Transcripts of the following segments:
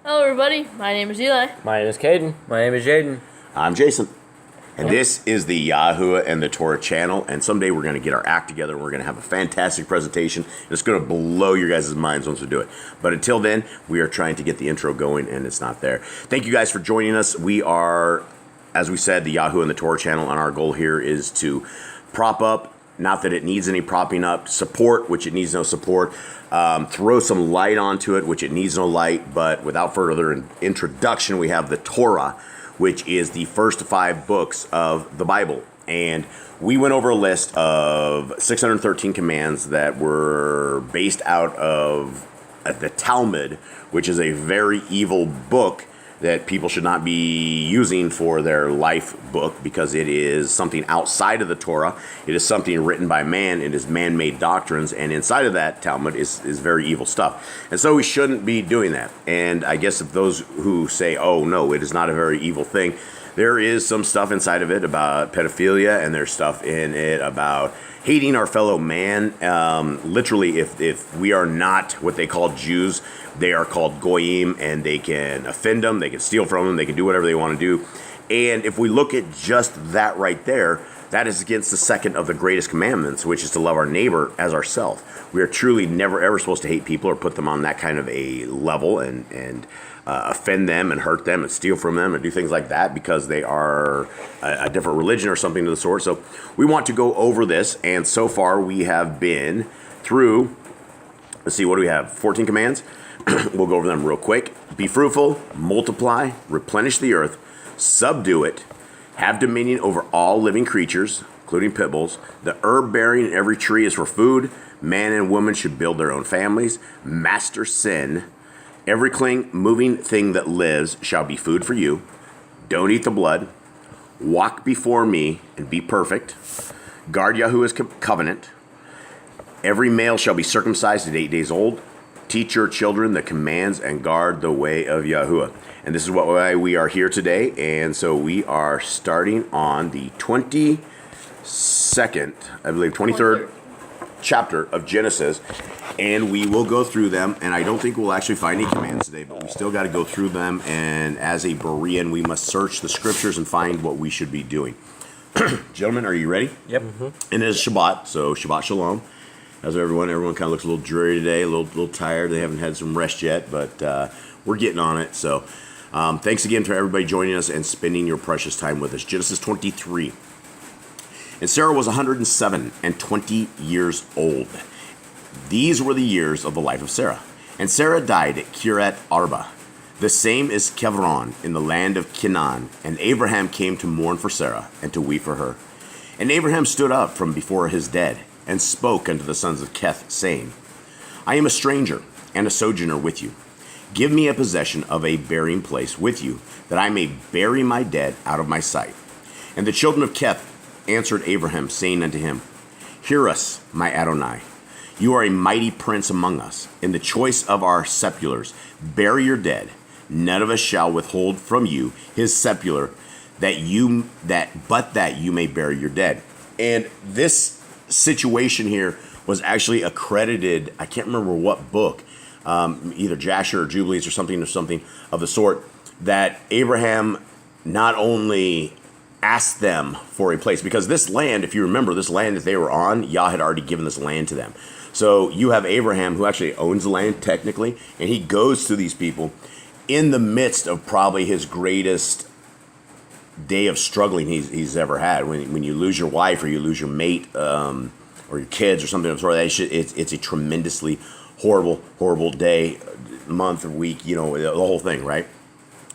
Hello everybody, my name is Eli. My name is Caden. My name is Jaden. I'm Jason. And this is the YHWH and the Torah channel. And someday we're going to get our act together and we're going to have a fantastic presentation. It's going to blow your guys' minds once we do it. But until then, we are trying to get the intro going and it's not there. Thank you guys for joining us. We are, as we said, the YHWH and the Torah channel. And our goal here is to prop up, not that it needs any propping up, support, which it needs no support, throw some light onto it, which it needs no light. But without further introduction, we have the Torah, which is the first 5 books of the Bible. And we went over a list of 613 commands that were based out of the Talmud, which is a very evil book that people should not be using for their life book because it is something outside of the Torah. It is something written by man. It is man-made doctrines. And inside of that Talmud is very evil stuff. And so we shouldn't be doing that. And I guess if those who say, oh, no, it is not a very evil thing, there is some stuff inside of it about pedophilia, and there's stuff in it about hating our fellow man. Literally, if we are not what they call Jews, they are called goyim, and they can offend them, they can steal from them, they can do whatever they want to do. And if we look at just that right there, that is against the second of the greatest commandments, which is to love our neighbor as ourselves. We are truly never ever supposed to hate people or put them on that kind of a level and offend them and hurt them and steal from them and do things like that because they are a different religion or something of the sort. So we want to go over this, and so far we have been through, let's see, what do we have? 14 commands. We'll go over them real quick. Be fruitful, multiply, replenish the earth, subdue it, have dominion over all living creatures, including pit bulls. The herb bearing in every tree is for food. Man and woman should build their own families. Master sin. Every moving thing that lives shall be food for you. Don't eat the blood. Walk before me and be perfect. Guard Yahuwah's covenant. Every male shall be circumcised at 8 days old. Teach your children the commands and guard the way of Yahuwah. And this is why we are here today. And so we are starting on the 22nd, I believe, 23rd chapter of Genesis. And we will go through them. And I don't think we'll actually find any commands today, but we still got to go through them. And as a Berean, we must search the scriptures and find what we should be doing. Gentlemen, are you ready? Yep. Mm-hmm. And it is Shabbat, so Shabbat Shalom. How's everyone? Everyone kind of looks a little dreary today, a little tired. They haven't had some rest yet, but we're getting on it. So thanks again for everybody joining us and spending your precious time with us. Genesis 23. And Sarah was 107 and 20 years old. These were the years of the life of Sarah. And Sarah died at Kiryat Arba. The same is Kevron in the land of Canaan. And Abraham came to mourn for Sarah and to weep for her. And Abraham stood up from before his dead and spoke unto the sons of Keth, saying, I am a stranger and a sojourner with you. Give me a possession of a burying place with you, that I may bury my dead out of my sight. And the children of Keth answered Abraham, saying unto him, Hear us, my Adonai. You are a mighty prince among us. In the choice of our sepulchres, bury your dead. None of us shall withhold from you his sepulchre, that you may bury your dead. And this situation here was actually accredited, I can't remember what book, either Jasher or Jubilees or something of the sort, that Abraham not only asked them for a place, because this land, if you remember, this land that they were on, Yah had already given this land to them. So you have Abraham, who actually owns the land technically, and he goes to these people in the midst of probably his greatest day of struggling he's ever had. When you lose your wife or you lose your mate or your kids or something of the sort, it's a tremendously horrible day, month or week, the whole thing, right?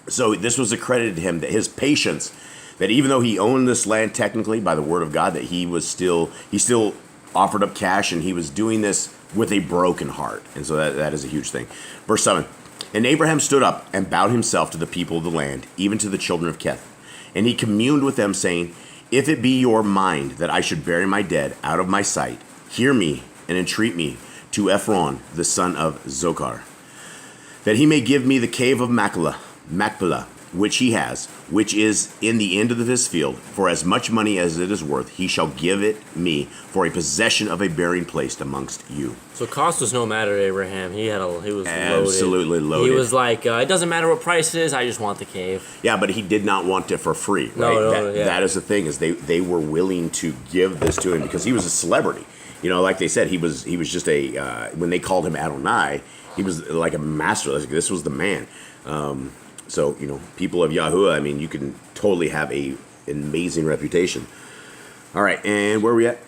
So this was accredited to him, that his patience, that even though he owned this land technically by the word of God, that he still offered up cash, and he was doing this with a broken heart. And so that is a huge thing. Verse 7, And Abraham stood up and bowed himself to the people of the land, even to the children of Keth. And he communed with them, saying, If it be your mind that I should bury my dead out of my sight, hear me and entreat me to Ephron, the son of Zochar, that he may give me the cave of Machpelah, which he has, which is in the end of his field, for as much money as it is worth, he shall give it me for a possession of a burying place amongst you. So cost was no matter to Abraham. He was Absolutely loaded. He was like, it doesn't matter what price it is. I just want the cave. Yeah, but he did not want it for free. Right? No, That is the thing, is they were willing to give this to him because he was a celebrity. You know, like they said, he was just when they called him Adonai, he was like a master. This was the man. So, you know, people of Yahuwah, I mean, you can totally have an amazing reputation. All right, and where are we at?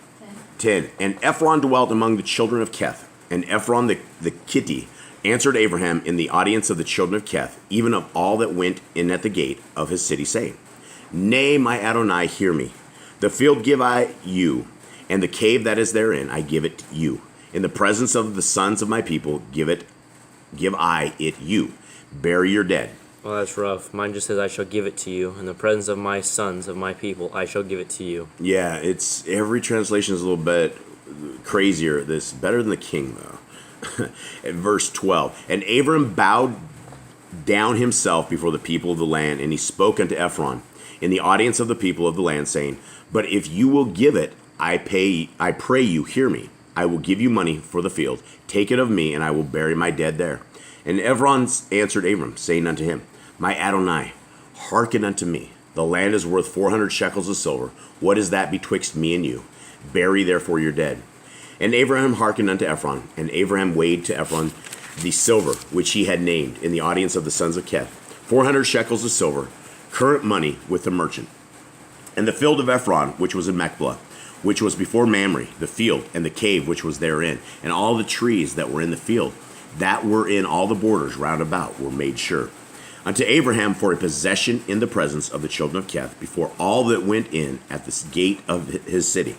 10. And Ephron dwelt among the children of Keth. And Ephron the Kitti answered Abraham in the audience of the children of Keth, even of all that went in at the gate of his city, saying, Nay, my Adonai, hear me. The field give I you, and the cave that is therein I give it you. In the presence of the sons of my people give I it you. Bury your dead. Well, that's rough. Mine just says, I shall give it to you. In the presence of my sons, of my people, I shall give it to you. Yeah, it's every translation is a little bit crazier. This better than the king, though. At verse 12. And Abram bowed down himself before the people of the land, and he spoke unto Ephron in the audience of the people of the land, saying, But if you will give it, I pray you, hear me. I will give you money for the field. Take it of me, and I will bury my dead there. And Ephron answered Abram, saying unto him, My Adonai, hearken unto me. The land is worth 400 shekels of silver. What is that betwixt me and you? Bury therefore your dead. And Abraham hearkened unto Ephron, and Abraham weighed to Ephron the silver which he had named in the audience of the sons of Keth, 400 shekels of silver, current money with the merchant. And the field of Ephron, which was in Machpelah, which was before Mamre, the field, and the cave which was therein, and all the trees that were in the field, that were in all the borders round about, were made sure. Unto Abraham for a possession in the presence of the children of Keth, before all that went in at the gate of his city.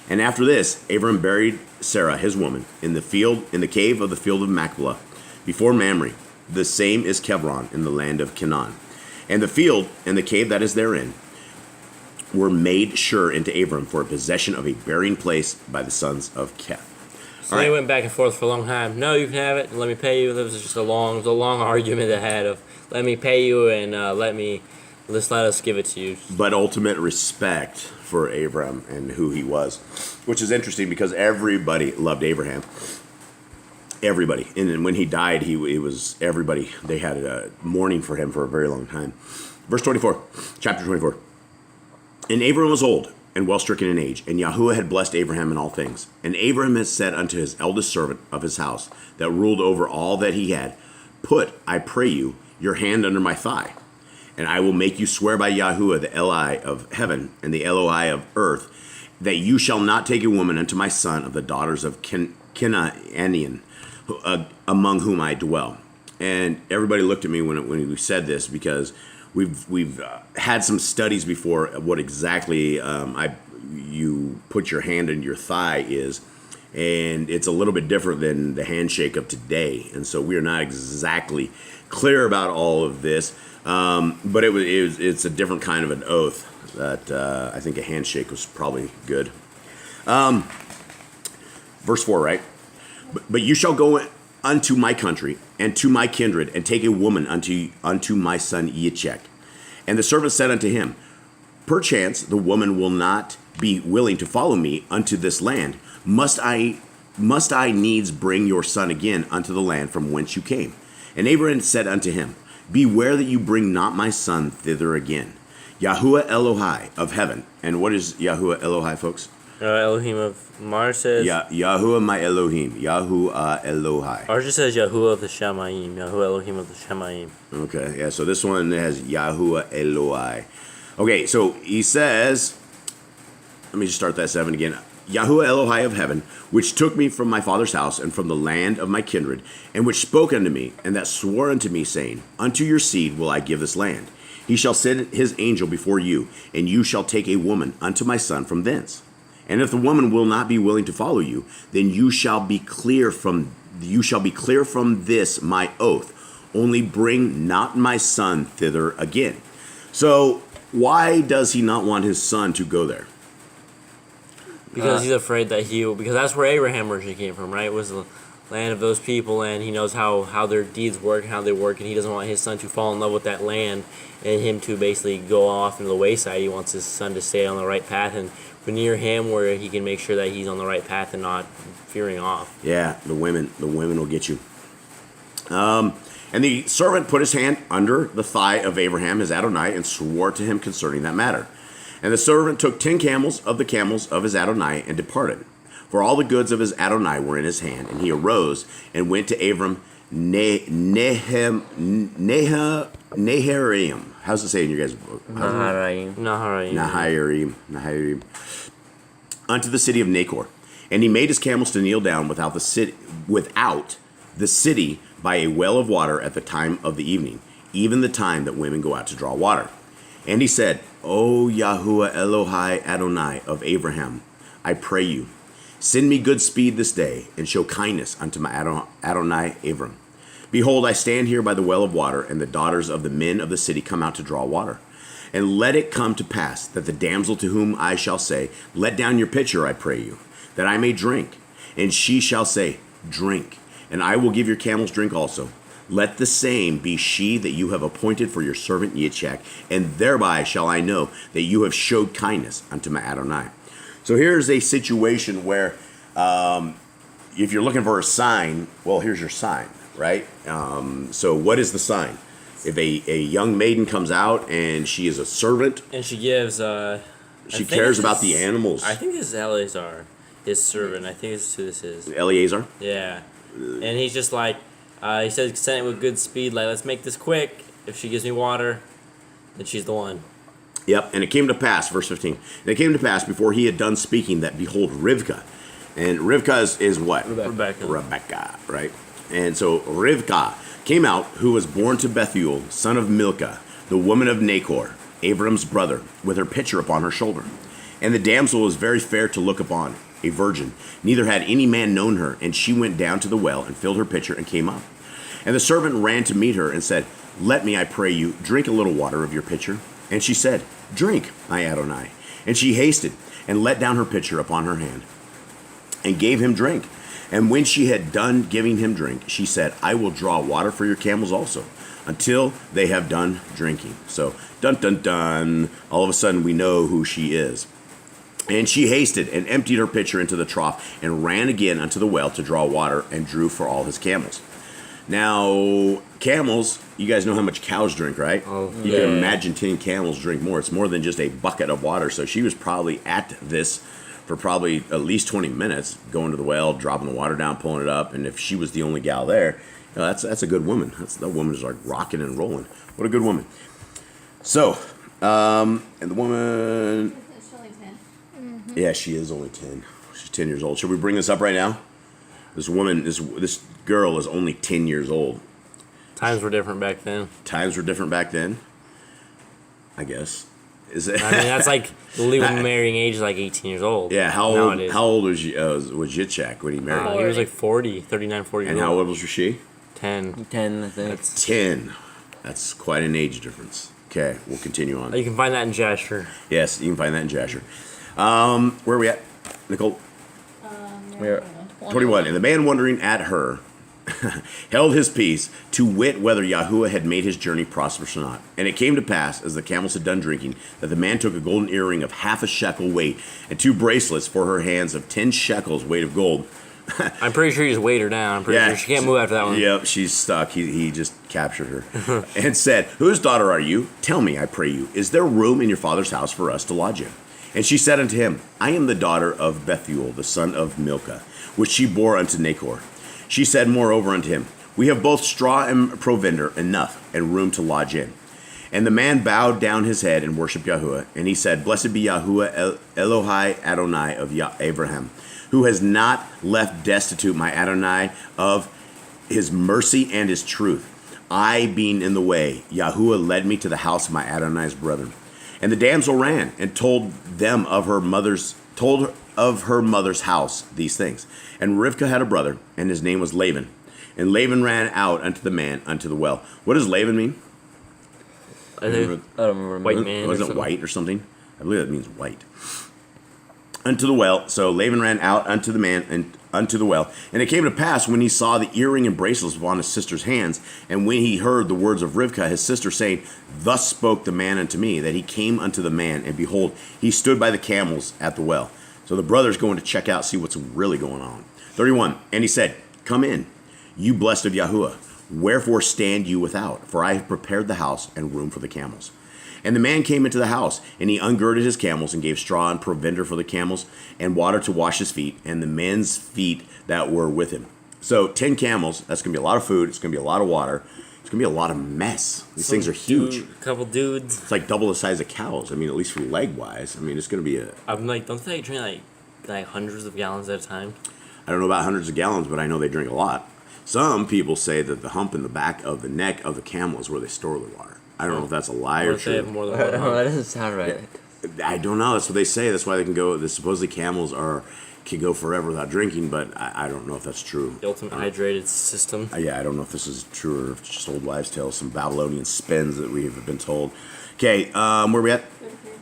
And after this, Abraham buried Sarah his woman in the cave of the field of Machpelah, before Mamre. The same is Hebron in the land of Canaan. And the field and the cave that is therein were made sure unto Abram for a possession of a burying place by the sons of Keth. So they went back and forth for a long time. No, you can have it. Let me pay you. There was just a long argument they had of let me pay you and let us give it to you. But ultimate respect for Abraham and who he was, which is interesting because everybody loved Abraham. Everybody, and when he died, it was everybody. They had a mourning for him for a very long time. Verse 24, chapter 24. And Abraham was old and well stricken in age, and Yahuwah had blessed Abraham in all things. And Abraham had said unto his eldest servant of his house, that ruled over all that he had, Put, I pray you, your hand under my thigh, and I will make you swear by Yahuwah, the Eli of heaven, and the Eloi of earth, that you shall not take a woman unto my son of the daughters of Canaan, among whom I dwell. And everybody looked at me when we said this, because we've had some studies before what exactly you put your hand in your thigh is, and it's a little bit different than the handshake of today, and so we are not exactly clear about all of this, but it's a different kind of an oath that I think a handshake was probably good. Verse 4, right? But you shall go unto my country and to my kindred, and take a woman unto my son Yitzchak. And the servant said unto him, Perchance the woman will not be willing to follow me unto this land. Must I needs bring your son again unto the land from whence you came? And Abraham said unto him, Beware that you bring not my son thither again. Yahuwah Elohai of heaven. And what is Yahuwah Elohai, folks? Elohim of Mars says... Yahuwah my Elohim. Yahuwah Elohai. Ours just says Yahuwah of the Shamayim. Yahuwah Elohim of the Shamayim. Okay, yeah, so this one has Yahuwah Elohai. Okay, so he says... Let me just start that 7 again. Yahuwah Elohai of heaven, which took me from my father's house and from the land of my kindred, and which spoke unto me, and that swore unto me, saying, Unto your seed will I give this land. He shall send his angel before you, and you shall take a woman unto my son from thence. And if the woman will not be willing to follow you, then you shall be clear from this my oath. Only bring not my son thither again. So why does he not want his son to go there? Because he's afraid that because that's where Abraham originally came from, right? Was land of those people, and he knows how their deeds work, how they work, and he doesn't want his son to fall in love with that land and him to basically go off into the wayside. He wants his son to stay on the right path and near him where he can make sure that he's on the right path and not veering off. Yeah, the women will get you. And the servant put his hand under the thigh of Abraham, his Adonai, and swore to him concerning that matter. And the servant took 10 camels of the camels of his Adonai and departed. For all the goods of his Adonai were in his hand. And he arose and went to Abram Naharaim. How's it say in your guys' book? Naharaim. Unto the city of Nachor. And he made his camels to kneel down without the city by a well of water at the time of the evening, even the time that women go out to draw water. And he said, O Yahuwah Elohai Adonai of Abraham, I pray you, send me good speed this day, and show kindness unto my Adonai Abram. Behold, I stand here by the well of water, and the daughters of the men of the city come out to draw water. And let it come to pass that the damsel to whom I shall say, let down your pitcher, I pray you, that I may drink. And she shall say, drink, and I will give your camels drink also. Let the same be she that you have appointed for your servant Yitzchak, and thereby shall I know that you have showed kindness unto my Adonai. So here's a situation where if you're looking for a sign, well, here's your sign, right? So what is the sign? If a young maiden comes out and she is a servant, and she gives, she cares about the animals. I think this is Eleazar, his servant. I think this is who this is. Eleazar? Yeah. And he's just like, he says, send it with good speed. Like, let's make this quick. If she gives me water, then she's the one. Yep. And it came to pass, verse 15. And it came to pass before he had done speaking that, behold, Rivkah. And Rivkah is what? Rebecca, right? And so Rivkah came out, who was born to Bethuel, son of Milcah, the woman of Nachor, Abram's brother, with her pitcher upon her shoulder. And the damsel was very fair to look upon, a virgin. Neither had any man known her. And she went down to the well and filled her pitcher and came up. And the servant ran to meet her and said, let me, I pray you, drink a little water of your pitcher. And she said, drink, my Adonai. And she hasted and let down her pitcher upon her hand and gave him drink. And when she had done giving him drink, she said, I will draw water for your camels also, until they have done drinking. So, dun, dun, dun. All of a sudden, we know who she is. And she hasted and emptied her pitcher into the trough and ran again unto the well to draw water and drew for all his camels. Now, camels, you guys know how much cows drink, right? Oh, you can imagine 10 camels drink more. It's more than just a bucket of water. So she was probably at this for probably at least 20 minutes, going to the well, dropping the water down, pulling it up. And if she was the only gal there, you know, that's a good woman. That woman is like rocking and rolling. What a good woman. So, and the woman... Yeah, she is only 10. She's 10 years old. Should we bring this up right now? This woman, this girl is only 10 years old. Times were different back then. Times were different back then, I guess. Is it? I mean, that's like the legal marrying age is like 18 years old. Yeah, how old was Yitzchak when he married? He was like 39, 40 years And how old was she? 10. 10, I think. That's 10. That's quite an age difference. Okay, we'll continue on. You can find that in Jasher. Yes, you can find that in Jasher. Where are we at, Nicole? We're 21. And the man wondering at her held his peace, to wit whether Yahuwah had made his journey prosperous or not. And it came to pass, as the camels had done drinking, that the man took a golden earring of half a shekel weight, and 2 bracelets for her hands of 10 shekels weight of gold. I'm pretty sure he just weighed her down. I'm pretty sure she can't move after that one. Yep, she's stuck. He just captured her. And said, whose daughter are you? Tell me, I pray you, is there room in your father's house for us to lodge in? And she said unto him, I am the daughter of Bethuel, the son of Milcah, which she bore unto Nachor. She said moreover unto him, we have both straw and provender enough, and room to lodge in. And the man bowed down his head and worshipped Yahuwah. And he said, blessed be Yahuwah Elohai Adonai of Abraham, who has not left destitute my Adonai of his mercy and his truth. I being in the way, Yahuwah led me to the house of my Adonai's brethren. And the damsel ran and told of her mother's house these things. And Rivkah had a brother, and his name was Laban. And Laban ran out unto the man unto the well. What does Laban mean? I don't remember. White man. Wasn't it white or something? I believe that means white. unto the well. So Laban ran out unto the man and unto the well. And it came to pass when he saw the earring and bracelets upon his sister's hands, and when he heard the words of Rivkah his sister, saying, Thus spoke the man unto me, that he came unto the man, and behold, he stood by the camels at the well. So the brother's going to check out, see what's really going on. 31. And he said, Come in, you blessed of Yahuwah. Wherefore stand you without? For I have prepared the house and room for the camels. And the man came into the house, and he ungirded his camels, and gave straw and provender for the camels, and water to wash his feet, and the men's feet that were with him. So 10 camels, that's going to be a lot of food, it's going to be a lot of water, it's going to be a lot of mess. These things are huge. A couple dudes. It's like double the size of cows. I mean, at least for leg-wise. I mean, it's going to be a... I'm like, don't they drink like hundreds of gallons at a time? I don't know about hundreds of gallons, but I know they drink a lot. Some people say that the hump in the back of the neck of the camel is where they store the water. I don't know if that's a lie or They have true. more than one That hump. doesn't sound right. I don't know. That's what they say. That's why they can go. Supposedly camels can go forever without drinking, but I don't know if that's true. The ultimate hydrated system. Yeah, I don't know if this is true or if it's just old wives' tales, some Babylonian spins that we have been told. Okay, where are we at?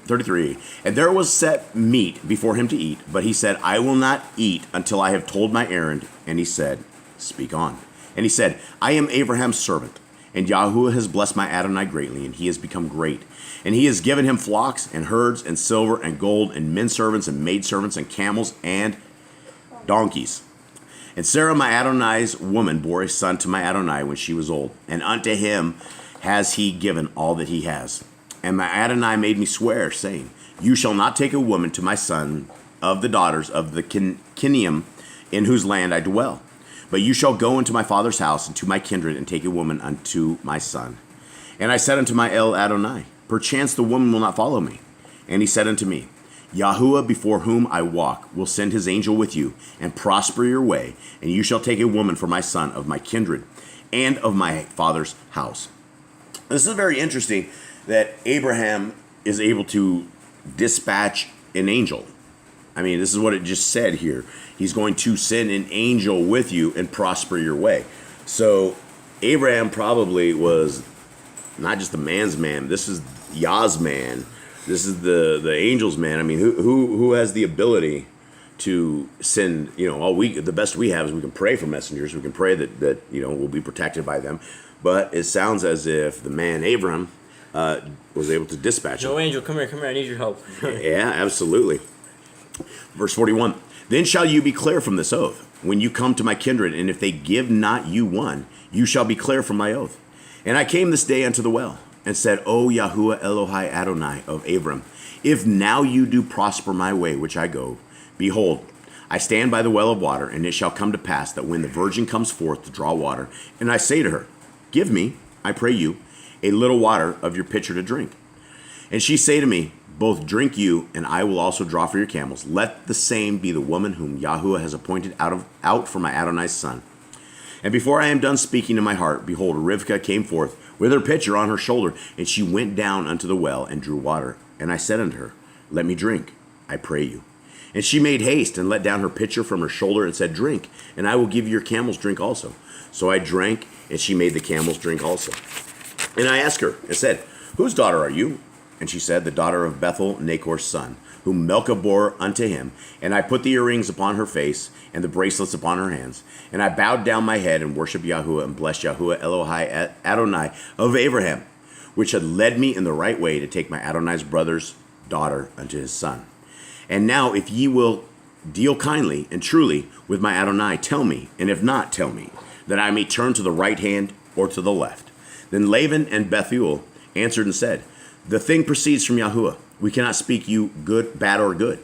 33. And there was set meat before him to eat, but he said, I will not eat until I have told my errand. And he said, Speak on. And he said, I am Abraham's servant, and Yahuwah has blessed my Adonai greatly, and he has become great. And he has given him flocks and herds and silver and gold and men servants and maidservants and camels and donkeys. And Sarah, my Adonai's woman, bore a son to my Adonai when she was old, and unto him has he given all that he has. And my Adonai made me swear, saying, You shall not take a woman to my son of the daughters of the Kenium, in whose land I dwell. But you shall go into my father's house and to my kindred, and take a woman unto my son. And I said unto my El Adonai, Perchance the woman will not follow me. And he said unto me, Yahuwah before whom I walk will send his angel with you, and prosper your way, and you shall take a woman for my son of my kindred, and of my father's house. This is very interesting that Abraham is able to dispatch an angel. I mean, this is what it just said here. He's going to send an angel with you and prosper your way. So Abraham probably was not just the man's man. This is Yah's man. This is the angel's man. I mean, who has the ability to send? You know, the best we have is we can pray for messengers. We can pray that we'll be protected by them. But it sounds as if the man Abraham was able to dispatch him. No, angel, come here, I need your help. Yeah, absolutely. Verse 41. Then shall you be clear from this oath, when you come to my kindred, and if they give not you one, you shall be clear from my oath. And I came this day unto the well, and said, O Yahuwah Elohai Adonai of Abram, if now you do prosper my way which I go, behold, I stand by the well of water, and it shall come to pass that when the virgin comes forth to draw water, and I say to her, Give me, I pray you, a little water of your pitcher to drink. And she say to me, Both drink you, and I will also draw for your camels. Let the same be the woman whom Yahuwah has appointed out for my Adonai's son. And before I am done speaking in my heart, behold, Rivkah came forth with her pitcher on her shoulder, and she went down unto the well and drew water. And I said unto her, Let me drink, I pray you. And she made haste and let down her pitcher from her shoulder and said, Drink, and I will give your camels drink also. So I drank, and she made the camels drink also. And I asked her, and said, Whose daughter are you? And she said, The daughter of Bethel, Nachor's son, whom Milcah bore unto him. And I put the earrings upon her face, and the bracelets upon her hands. And I bowed down my head, and worshipped Yahuwah, and blessed Yahuwah Elohai Adonai of Abraham, which had led me in the right way to take my Adonai's brother's daughter unto his son. And now, if ye will deal kindly and truly with my Adonai, tell me, and if not, tell me, that I may turn to the right hand or to the left. Then Laban and Bethuel answered and said, The thing proceeds from Yahuwah. We cannot speak you good, bad, or good.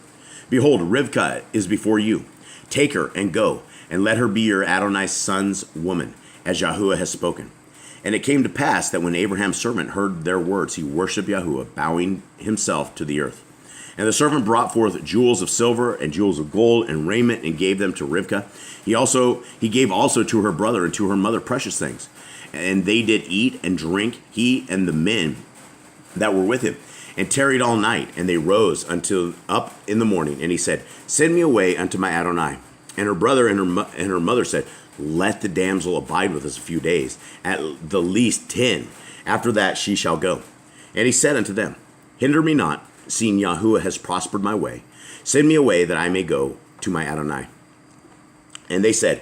Behold, Rivkah is before you. Take her and go, and let her be your Adonai's son's woman, as Yahuwah has spoken. And it came to pass that when Abraham's servant heard their words, he worshipped Yahuwah, bowing himself to the earth. And the servant brought forth jewels of silver and jewels of gold and raiment, and gave them to Rivkah. He gave also to her brother and to her mother precious things. And they did eat and drink, he and the men that were with him, and tarried all night. And they rose until up in the morning. And he said, Send me away unto my Adonai. And her brother and her mother said, Let the damsel abide with us a few days, at the least 10. After that she shall go. And he said unto them, Hinder me not, seeing Yahuwah has prospered my way. Send me away that I may go to my Adonai. And they said,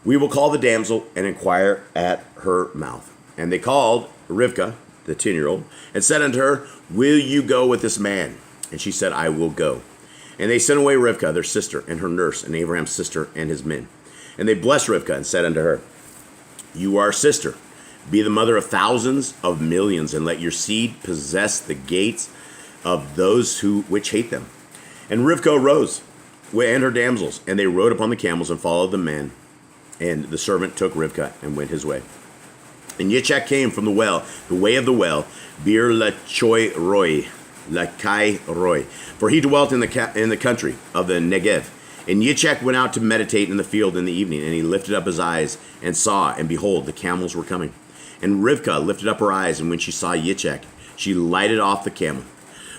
we will call the damsel and inquire at her mouth. And they called Rivkah, the 10-year-old, and said unto her, will you go with this man? And she said, I will go. And they sent away Rivkah, their sister, and her nurse, and Abraham's sister, and his men. And they blessed Rivkah and said unto her, you are our sister. Be the mother of thousands of millions, and let your seed possess the gates of those which hate them. And Rivkah arose, and her damsels, and they rode upon the camels and followed the man. And the servant took Rivkah and went his way. And Yitzchak came from the well, the way of the well, Bir Lachoi Roy, Lakai Roy, for he dwelt in the country of the Negev. And Yitzchak went out to meditate in the field in the evening, and he lifted up his eyes and saw, and behold, the camels were coming. And Rivkah lifted up her eyes, and when she saw Yitzchak, she lighted off the camel.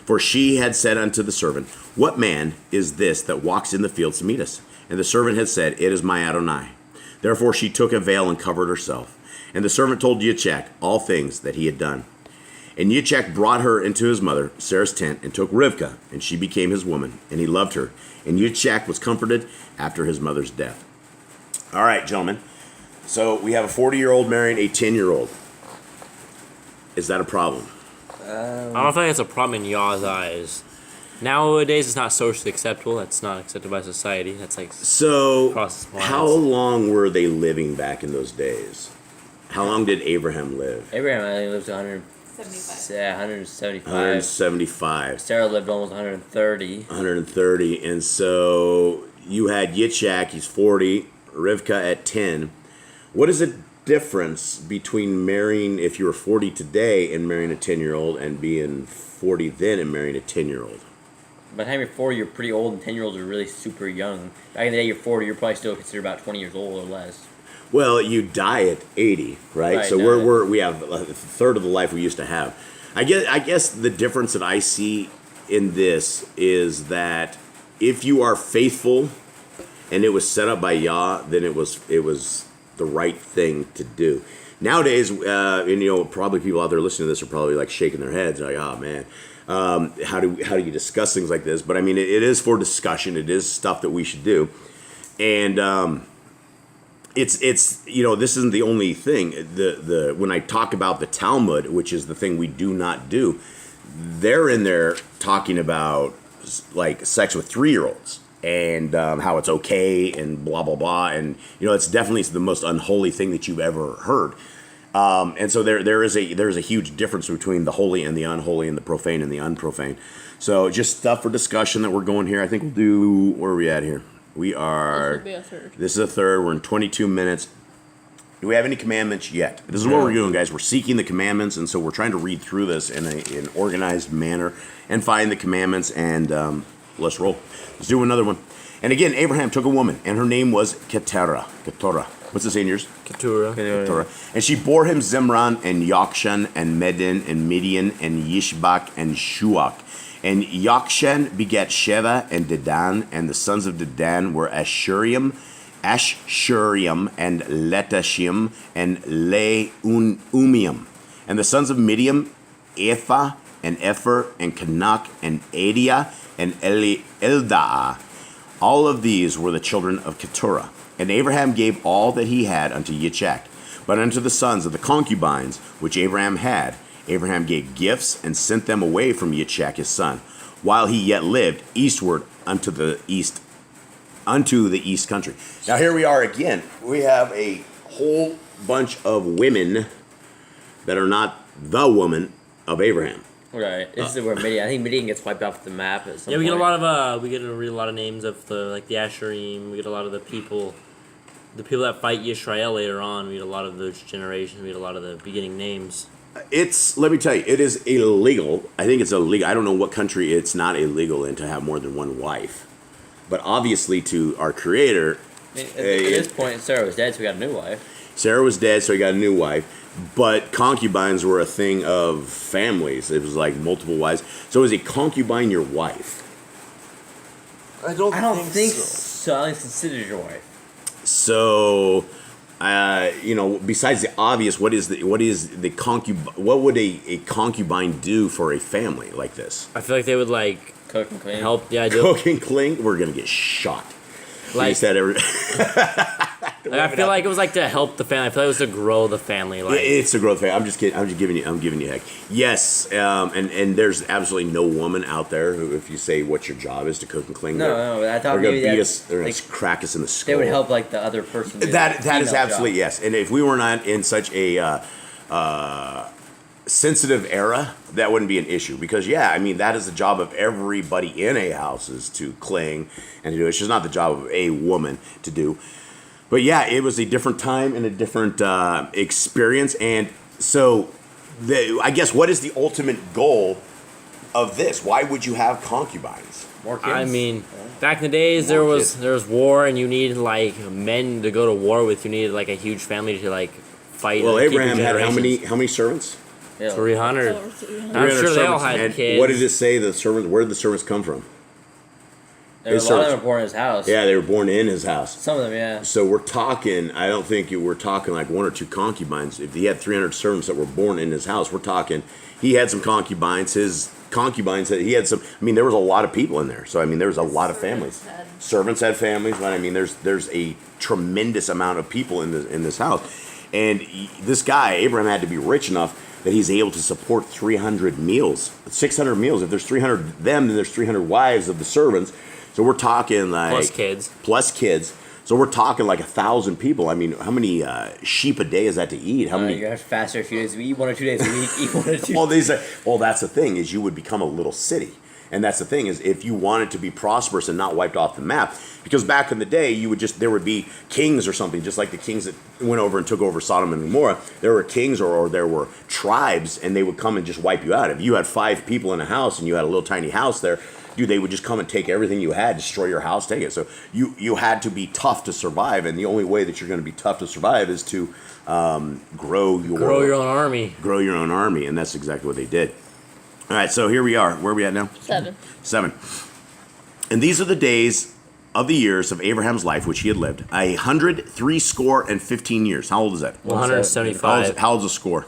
For she had said unto the servant, what man is this that walks in the fields to meet us? And the servant had said, it is my Adonai. Therefore she took a veil and covered herself. And the servant told Yitzchak all things that he had done. And Yitzchak brought her into his mother, Sarah's tent, and took Rivkah, and she became his woman, and he loved her. And Yitzchak was comforted after his mother's death. All right, gentlemen. So we have a 40-year-old marrying a 10-year-old. Is that a problem? I don't think it's a problem in Yah's eyes. Nowadays, it's not socially acceptable. That's not accepted by society. That's like so. Process lines. How long were they living back in those days? How long did Abraham live? Abraham, I think, lived to 75. Yeah, 175. 175. Sarah lived almost 130. 130. And so you had Yitzchak, he's 40, Rivkah at 10. What is the difference between marrying, if you were 40 today, and marrying a 10-year-old, and being 40 then and marrying a 10-year-old? By the time you're 40, you're pretty old, and 10-year-olds are really super young. Back in the day, you're 40, you're probably still considered about 20 years old or less. Well, you die at 80, right? So we have a third of the life we used to have. I guess the difference that I see in this is that if you are faithful and it was set up by Yah, then it was the right thing to do. Nowadays, and probably people out there listening to this are probably like shaking their heads, like, oh man, how do you discuss things like this? But I mean, it is for discussion. It is stuff that we should do, and it's this isn't the only thing. The when I talk about the Talmud, which is the thing we do not do, they're in there talking about like sex with 3-year-olds. And how it's okay and blah blah blah, and it's definitely the most unholy thing that you've ever heard. And so there is a huge difference between the holy and the unholy, and the profane and the unprofane. So just stuff for discussion that we're going here. I think we'll do, where are we at here? We are. This will be a third. This is a third. We're in 22 minutes. Do we have any commandments yet? This is what we're doing, guys. We're seeking the commandments, and so we're trying to read through this in an organized manner and find the commandments. And let's roll. Let's do another one. And again, Abraham took a woman, and her name was Keturah. What's the saying yours? Keturah. And she bore him Zimran, and Yokshan, and Medan, and Midian, and Yishbak, and Shuach. And Yokshan begat Sheva and Dedan, and the sons of Dedan were Ashuriam, and Letashim, and Leumium. And the sons of Midian, Ephah, and Epher, and Kanak, and Adiah, and Eldaah. All of these were the children of Keturah. And Abraham gave all that he had unto Yitzchak. But unto the sons of the concubines which Abraham had, Abraham gave gifts and sent them away from Yitzchak his son, while he yet lived eastward unto the east country. Now here we are again. We have a whole bunch of women that are not the woman of Abraham. Right. This is where Midian. I think Midian gets wiped off the map at some point. We get a lot of we get to read a lot of names of the Asherim. We get a lot of the people that fight Yisrael later on. We get a lot of those generations. We get a lot of the beginning names. Let me tell you, it is illegal. I think it's illegal. I don't know what country it's not illegal in to have more than one wife. But obviously, to our Creator, at this point, Sarah was dead, so we got a new wife. Sarah was dead, so he got a new wife. But concubines were a thing of families. It was like multiple wives. So is a concubine your wife? I don't think so. I think it's considered your wife. So, besides the obvious, what would a concubine do for a family like this? I feel like they would Cook and clean. help. Yeah, I do. Cook and clean, we're gonna get shot. Like, He said every. I feel like it was like to help the family. I feel like it was to grow the family. Like, It's a growth phase. I'm just kidding. I'm just giving you. I'm giving you heck. Yes, and there's absolutely no woman out there who, if you say what your job is to cook and clean, No, but I thought they're gonna maybe beat that's, us. They're gonna like, crack us in the skull. they would help like the other person. That is female absolutely job. yes. And if we were not in such a sensitive era, that wouldn't be an issue. Because yeah, I mean that is the job of everybody in a house is to cling and to do it. It's just not the job of a woman to do. But yeah, it was a different time and a different experience. And so, I guess what is the ultimate goal of this? Why would you have concubines? More kids. I mean, back in the days More there was war, and you needed like men to go to war with. You needed like a huge family to like fight. Well, and keep Abraham your had generations. how many servants? Yeah. 300. Over 300. I'm 300 sure they all servants. had And kids. what did it say? The servants. Where did the servants come from? There were a His lot of servants. them were born in his house. Yeah, they were born in his house. Some of them, yeah. So we're talking. I don't think we're talking like one or two concubines. If he had 300 servants that were born in his house, we're talking. He had some concubines. His concubines. He had some. I mean, there was a lot of people in there. So I mean, there was a lot of families. Servants had families. But I mean, there's a tremendous amount of people in this house, and this guy Abraham had to be rich enough that he's able to support 300 meals, 600 meals. If there's 300 of them, then there's 300 wives of the servants. So we're talking like plus kids. So we're talking like 1,000 people. I mean, how many sheep a day is that to eat? How many? You have to fast a few days a week, 1 or 2 days a week, eat 1 or 2. Well, that's the thing is you would become a little city. And that's the thing is if you wanted to be prosperous and not wiped off the map, because back in the day there would be kings or something, just like the kings that went over and took over Sodom and Gomorrah. There were kings or there were tribes, and they would come and just wipe you out. If you had 5 people in a house and you had a little tiny house there, dude, they would just come and take everything you had, destroy your house, take it. So you had to be tough to survive, and the only way that you're going to be tough to survive is to grow your own army. Grow your own army, and that's exactly what they did. All right, so here we are. Where are we at now? 7. And these are the days of the years of Abraham's life, which he had lived, 160 years. How old is that? 175. How old's a score?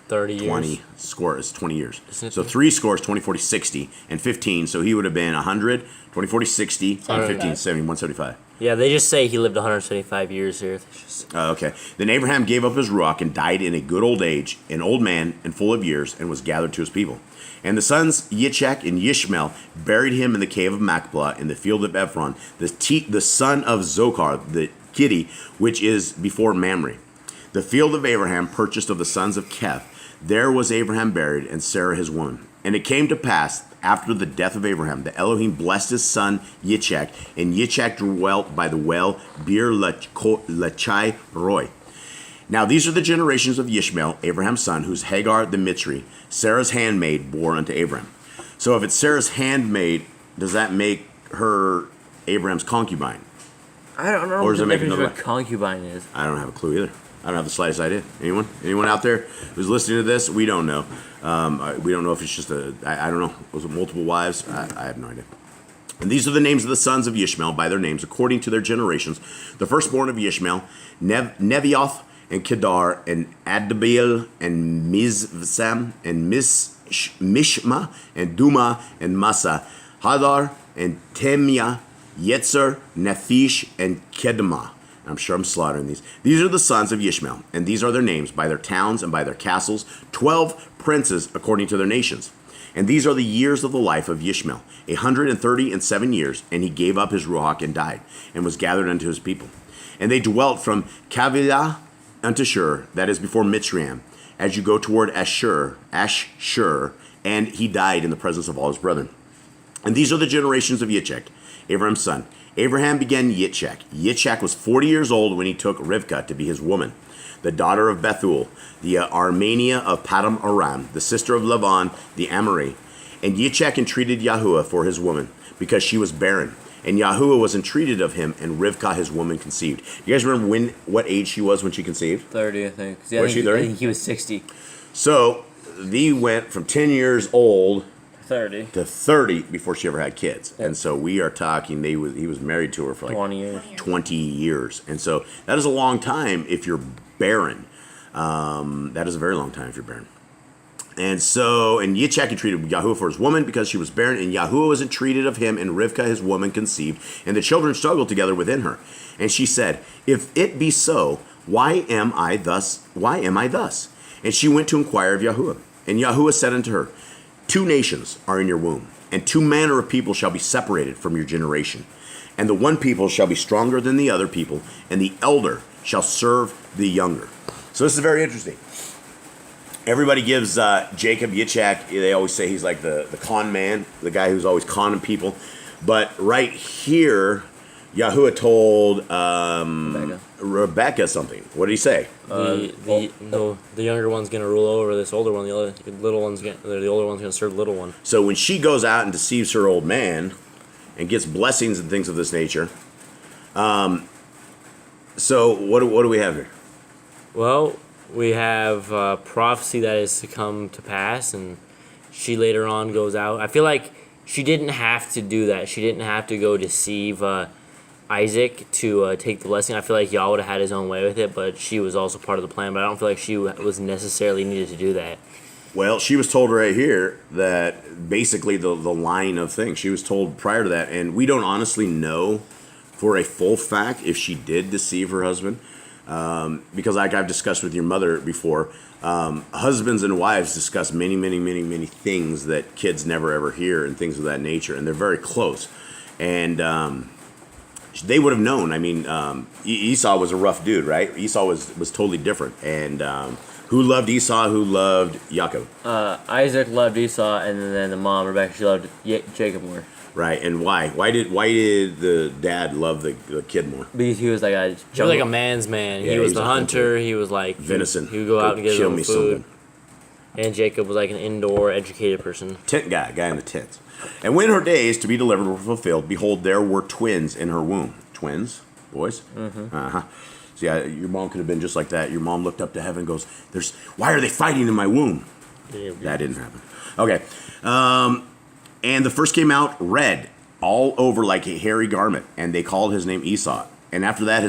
30 years. 20. Score is 20 years. Isn't it? So 3 scores, 20, 40, 60, and 15. So he would have been 100, 20, 40, 60, and 15, 70, 175. Yeah, they just say he lived 175 years here. Okay. Then Abraham gave up his ruach and died in a good old age, an old man and full of years, and was gathered to his people. And the sons Yitzchak and Yishmael buried him in the cave of Machpelah in the field of Ephron, the son of Zochar, the Gitti, which is before Mamre. The field of Abraham purchased of the sons of Keth. There was Abraham buried, and Sarah his woman. And it came to pass, after the death of Abraham, that Elohim blessed his son Yitzchak, and Yitzchak dwelt by the well Bir Lachai Roy. Now these are the generations of Yishmael, Abraham's son, whose Hagar the Mitzri, Sarah's handmaid, bore unto Abraham. So if it's Sarah's handmaid, does that make her Abraham's concubine? I don't know Or what does the it make difference another what concubine is. I don't have a clue either. I don't have the slightest idea. Anyone? Anyone out there who's listening to this? We don't know. We don't know if it's just I don't know. Was it multiple wives? I have no idea. And these are the names of the sons of Yishmael by their names, according to their generations. The firstborn of Yishmael, Nevioth, and Kedar, and Adbeel, and Mizsam, and Mishma, and Duma, and Massa, Hadar, and Temia, Yetzer, Nephish, and Kedemah. I'm sure I'm slaughtering these. These are the sons of Yishmael, and these are their names, by their towns and by their castles, 12 princes according to their nations. And these are the years of the life of Yishmael, 137 years, and he gave up his ruach and died, and was gathered unto his people. And they dwelt from Cavilah unto Shur, that is before Mitzrayim, as you go toward Ashur, and he died in the presence of all his brethren. And these are the generations of Yitzchak, Abraham's son. Abraham began Yitzchak. Yitzchak was 40 years old when he took Rivkah to be his woman, the daughter of Bethuel, the Armenia of Padam Aram, the sister of Laban, the Amorite. And Yitzchak entreated Yahuwah for his woman, because she was barren. And Yahuwah was entreated of him, and Rivkah his woman conceived. You guys remember what age she was when she conceived? 30, I think. Was she 30? I think he was 60. So, they went from 10 years old 30. to 30 before she ever had kids. And so we are talking, he was married to her for like 20 years. 20 years. And so that is a long time if you're barren. That is a very long time if you're barren. And Yitzchak entreated Yahuwah for his woman because she was barren, and Yahuwah was entreated of him, and Rivkah his woman conceived, and the children struggled together within her. And she said, if it be so, why am I thus? And she went to inquire of Yahuwah. And Yahuwah said unto her, 2 nations are in your womb, and 2 manner of people shall be separated from your generation. And the one people shall be stronger than the other people, and the elder shall serve the younger. So this is very interesting. Everybody gives Jacob, Yitzchak, they always say he's like the con man, the guy who's always conning people. But right here, Yahuwah told Rebecca something. What did he say? The younger one's gonna rule over this older one. The older one's gonna serve the little one. So when she goes out and deceives her old man and gets blessings and things of this nature, so what do we have here? Well, we have prophecy that is to come to pass, and she later on goes out. I feel like she didn't have to do that. She didn't have to go deceive Isaac to take the blessing. I feel like Yah would have had his own way with it, but she was also part of the plan. But I don't feel like she was necessarily needed to do that. Well, she was told right here that basically the line of things. She was told prior to that, and we don't honestly know for a full fact if she did deceive her husband. Because like I've discussed with your mother before, husbands and wives discuss many things that kids never ever hear and things of that nature, and they're very close. And they would have known. I mean, Esau was a rough dude, right? Esau was totally different. And who loved Esau? Who loved Yaakov? Isaac loved Esau, and then the mom, Rebecca, she loved Jacob more. Right, and why? Why did the dad love the kid more? Because he was like a He was like a man's man. Yeah, he was the hunter. He was like venison. He would go out and get his own food. Something. And Jacob was like an indoor educated person. Tent guy in the tents. And when her days to be delivered were fulfilled, behold, there were twins in her womb. Twins, boys. Mm-hmm. So yeah, your mom could have been just like that. Your mom looked up to heaven and goes, why are they fighting in my womb? Yeah. That didn't happen. Okay. And the first came out red, all over like a hairy garment, and they called his name Esau. And after that,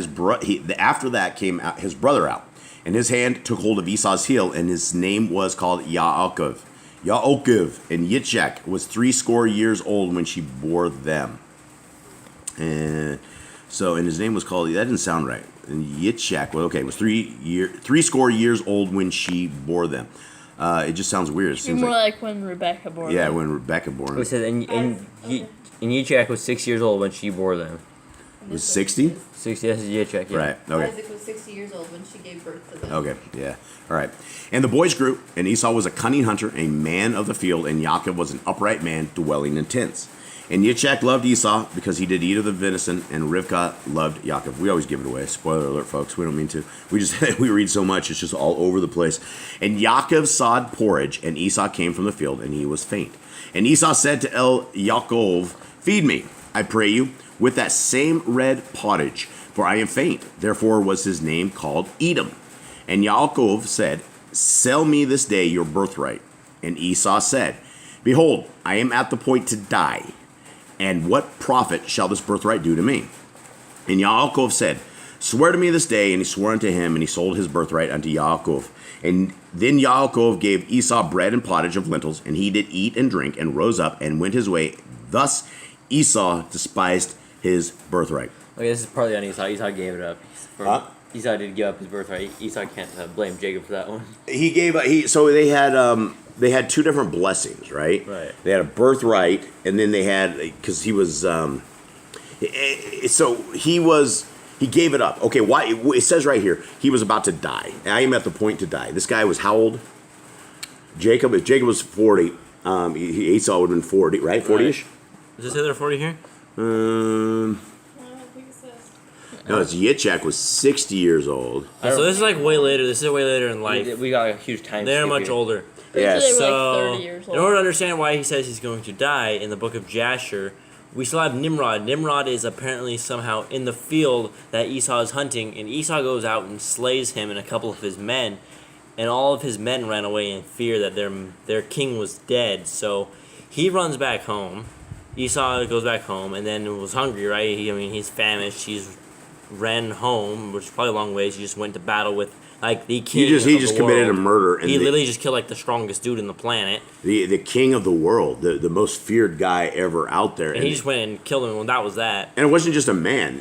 came out his brother out, and his hand took hold of Esau's heel, and his name was called Yaakov. And Yitzchak was 80 years old when she bore them. And his name was called. That didn't sound right. And Yitzchak, was 80 years old when she bore them. It just sounds weird. It It's seems more like when Rebecca bore yeah, them. when Rebecca bore them. It said, and Yitzchak was 6 years old when she bore them. Was 60? 60, that's Yitzchak, yeah. Right. Okay. Isaac was 60 years old when she gave birth to them. Okay, yeah. All right. And the boys grew, and Esau was a cunning hunter, a man of the field, and Yaakov was an upright man dwelling in tents. And Yitzchak loved Esau because he did eat of the venison, and Rivkah loved Yaakov. We always give it away. Spoiler alert, folks. We don't mean to. We read so much, it's just all over the place. And Yaakov sawed porridge, and Esau came from the field, and he was faint. And Esau said to Yaakov, feed me, I pray you, with that same red pottage, for I am faint. Therefore was his name called Edom. And Yaakov said, sell me this day your birthright. And Esau said, behold, I am at the point to die. And what profit shall this birthright do to me? And Yaakov said, swear to me this day. And he swore unto him, and he sold his birthright unto Yaakov. And then Yaakov gave Esau bread and pottage of lentils, and he did eat and drink, and rose up and went his way. Thus Esau despised his birthright. Okay, this is partly on Esau. Esau gave it up. Esau did give up his birthright. Esau can't blame Jacob for that one. So they had two different blessings, right? Right. They had a birthright, and then they had, because he gave it up. Okay, why? It says right here he was about to die. I am at the point to die. This guy was how old? Jacob. If Jacob was 40, Esau would have been 40, right? 40ish. Does it say they're 40 here? I don't think it says. No, it's Yitzchak was 60 years old. So this is like way later. This is way later in life. We got a huge time They're skip much here. older. Yeah. Usually they were So, like 30 years old. in order to understand why he says he's going to die in the book of Jasher, we still have Nimrod. Nimrod is apparently somehow in the field that Esau is hunting, and Esau goes out and slays him and a couple of his men, and all of his men ran away in fear that their king was dead. So he runs back home. Esau goes back home, and then was hungry, right? He's famished. He's ran home, which is probably a long ways. He just went to battle with like the king. He just committed a murder. And he literally just killed like the strongest dude in the planet. The king of the world, the most feared guy ever out there. And he just went and killed him, and that was that. And it wasn't just a man.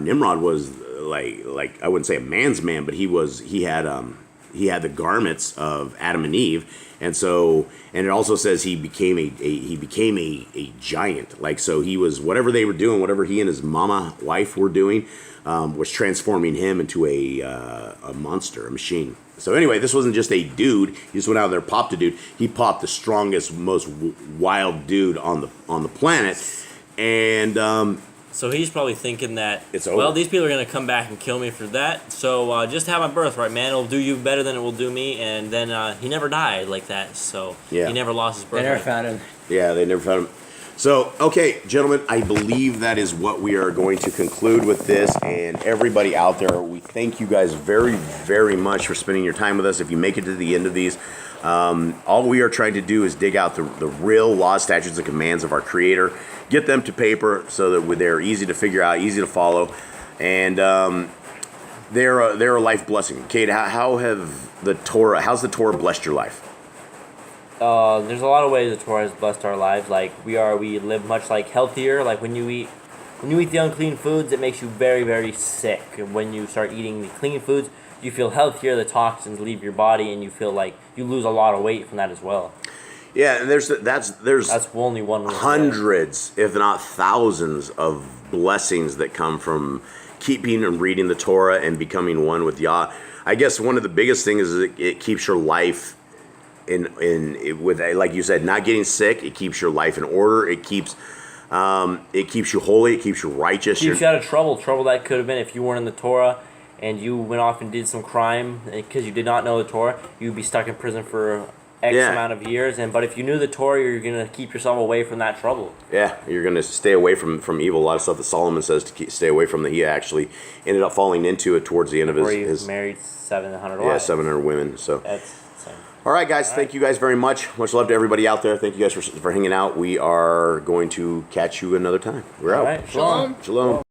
Nimrod was like I wouldn't say a man's man, but he had the garments of Adam and Eve, and it also says he became a giant. Like, so he was, whatever they were doing, whatever he and his wife were doing, was transforming him into a monster, a machine. So anyway, this wasn't just a dude. He just went out there, popped a dude. He popped the strongest, most wild dude on the planet, and so he's probably thinking that, it's over. Well, these people are going to come back and kill me for that, so just have my birthright, man. It'll do you better than it will do me. And then he never died like that, so he never lost his birthright. They never found him. Yeah, they never found him. So, okay, gentlemen, I believe that is what we are going to conclude with this. And everybody out there, we thank you guys very, very much for spending your time with us. If you make it to the end of these, all we are trying to do is dig out the real laws, statutes, and commands of our Creator, get them to paper so that they're easy to figure out, easy to follow, and they're a life blessing. Kate, how's the Torah blessed your life? There's a lot of ways the Torah has blessed our lives. Like we live much like healthier. Like when you eat the unclean foods, it makes you very, very sick. And when you start eating the clean foods, you feel healthier. The toxins leave your body, and you feel like you lose a lot of weight from that as well. Yeah, and there's only one reason. Hundreds, if not thousands, of blessings that come from keeping and reading the Torah and becoming one with Yah. I guess one of the biggest things is it keeps your life with, like you said, not getting sick. It keeps your life in order. It keeps you holy. It keeps you righteous. It keeps you out of trouble that could have been if you weren't in the Torah and you went off and did some crime because you did not know the Torah. You'd be stuck in prison for X amount of years, but if you knew the Torah, you're going to keep yourself away from that trouble. Yeah, you're going to stay away from evil. A lot of stuff that Solomon says to stay away from, that he actually ended up falling into it towards the end of his married 700 wives. Yeah, 700 women. So that's insane. All right, guys. Thank you guys very much. Much love to everybody out there. Thank you guys for hanging out. We are going to catch you another time. We're out. Right. Shalom. Shalom.